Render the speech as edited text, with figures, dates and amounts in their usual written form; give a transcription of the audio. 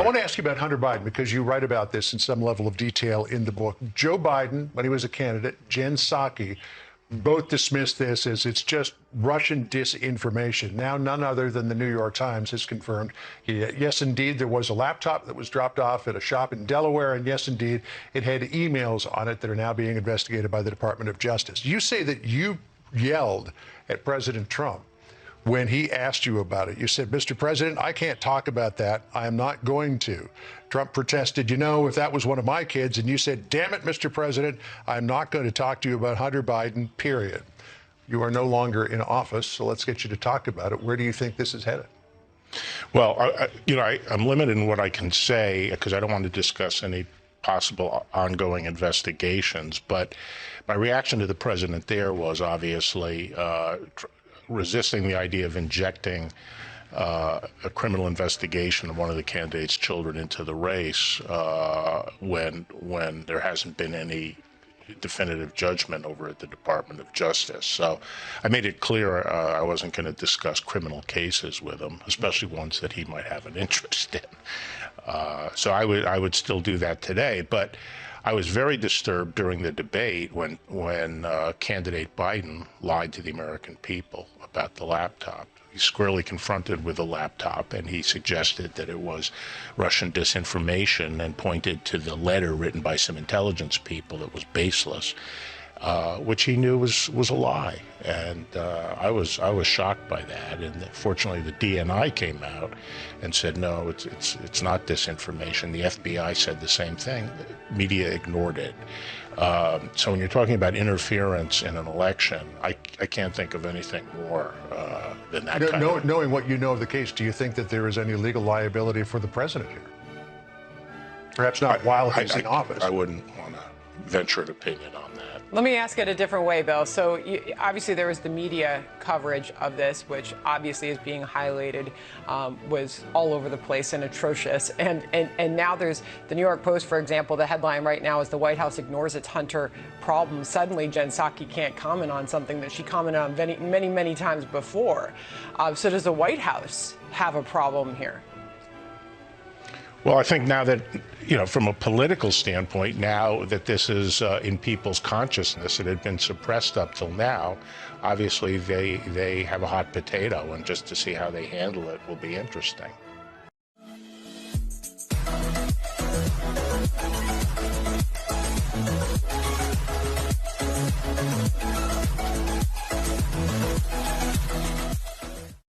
I want to ask you about Hunter Biden because you write about this in some level of detail in the book. Joe Biden, when he was a candidate, Jen Psaki, both dismissed this as it's just Russian disinformation. Now, none other than the New York Times has confirmed, yes, indeed, there was a laptop that was dropped off at a shop in Delaware, and yes, indeed, it had emails on it that are now being investigated by the Department of Justice. You say that you yelled at President Trump when he asked you about it. You said, Mr. President, I can't talk about that. I am not going to. Trump protested, you know, if that was one of my kids, and you said, damn it, Mr. President, I'm not going to talk to you about Hunter Biden, period. You are no longer in office, so let's get you to talk about it. Where do you think this is headed? Well, I'm limited in what I can say because I don't want to discuss any possible ongoing investigations, but my reaction to the president there was obviously resisting the idea of injecting a criminal investigation of one of the candidate's children into the race when there hasn't been any definitive judgment over at the Department of Justice. So I made it clear I wasn't going to discuss criminal cases with him, especially ones that he might have an interest in. So I would still do that today, but I was very disturbed during the debate when candidate Biden lied to the American people about the laptop. He's squarely confronted with the laptop, and he suggested that it was Russian disinformation and pointed to the letter written by some intelligence people that was baseless, which he knew was a lie. And I was shocked by that. And fortunately, the DNI came out and said, no, it's not disinformation. The FBI said the same thing. Media ignored it. So when you're talking about interference in an election, I can't think of anything more than that kind of... Knowing what you know of the case, do you think that there is any legal liability for the president here? Perhaps not while he's in office. I wouldn't want to venture an opinion on that. Let me ask it a different way, Bill. So obviously there was the media coverage of this, which obviously is being highlighted, was all over the place and atrocious. And now there's the New York Post, for example. The headline right now is the White House ignores its Hunter problem. Suddenly, Jen Psaki can't comment on something that she commented on many times before. So does the White House have a problem here? Well, I think now that, from a political standpoint, now that this is in people's consciousness, it had been suppressed up till now, obviously they have a hot potato, and just to see how they handle it will be interesting.